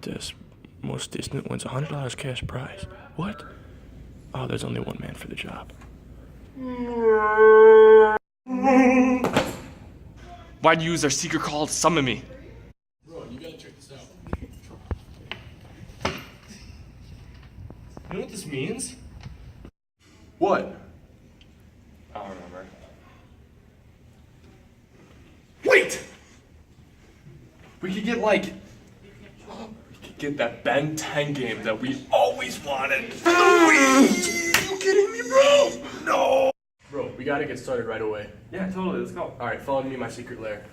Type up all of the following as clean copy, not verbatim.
contest. Most distant wins $100 cash prize. What? Oh, there's only one man for the job. Why'd you use our secret call to summon me? Bro, you gotta check this out. You know what this means? What? I don't remember. Wait! We could get that Ben 10 game that we always wanted for the Wii! You kidding me, bro? No! Bro, we gotta get started right away. Yeah, totally, let's go. Alright, follow me in my secret lair.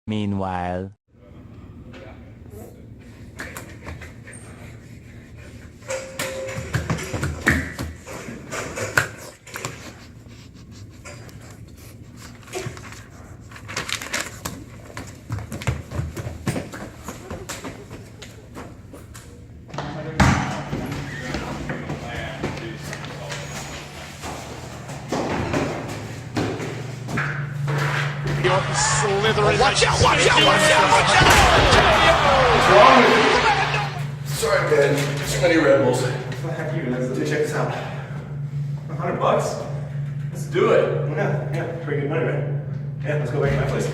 Meanwhile. Slithering. Watch out! Watch out! Watch out! Watch out! What's wrong with you? Sorry, man. Too many Red Bulls. Heck you, let's check this out. $100? Let's do it. Yeah, pretty good money, right? Yeah, let's go back to my place.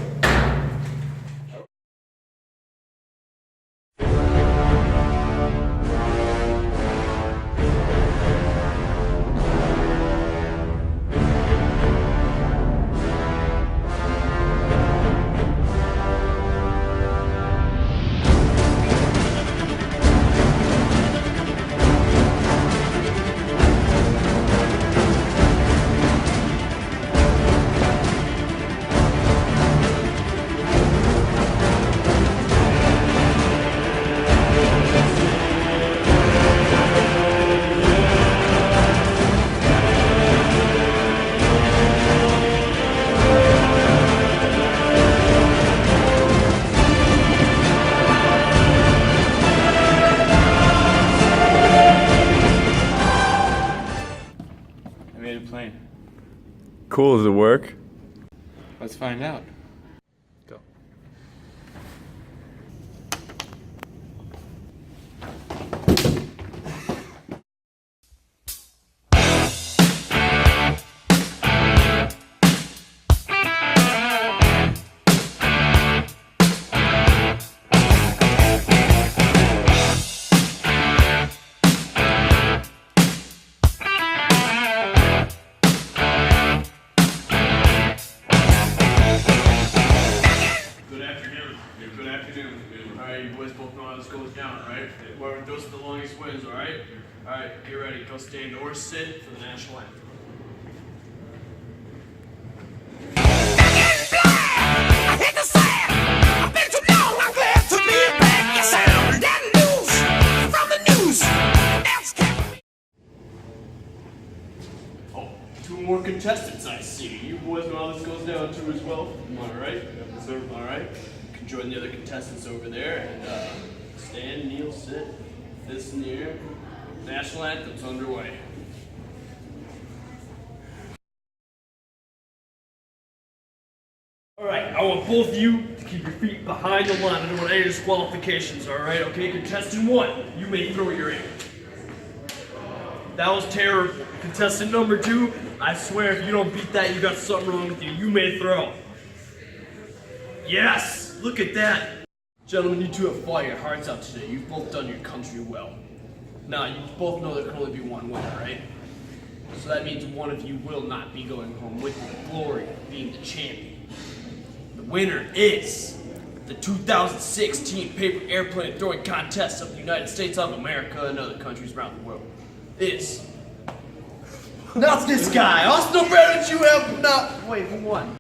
Cool, does it work? Let's find out. Go. Good afternoon. Alright, you boys both know how this goes down, right? Whoever does the longest wins, alright? Alright, get ready. Go stand or sit for the national anthem. I hate to say it, I've been too long, I'm glad to be back. Yes, I'm that news from the news. That's Oh, two more contestants I see. You boys know how this goes down too as well. Alright? Alright? You can join the other contestants over there and stand, kneel, sit, fists in the air. National anthem's underway. Alright, I want both of you to keep your feet behind the line. I don't want any disqualifications, alright? Okay, contestant 1, you may throw your aim. That was terrible. Contestant number 2, I swear if you don't beat that, you got something wrong with you. You may throw. Yes! Look at that! Gentlemen, you two have fought your hearts out today. You've both done your country well. Now, you both know there can only be one winner, right? So that means one of you will not be going home with the glory of being the champion. The winner is the 2016 Paper Airplane Throwing Contest of the United States of America and other countries around the world. Not this guy. Austin O'Brien, you have not. Wait, who won?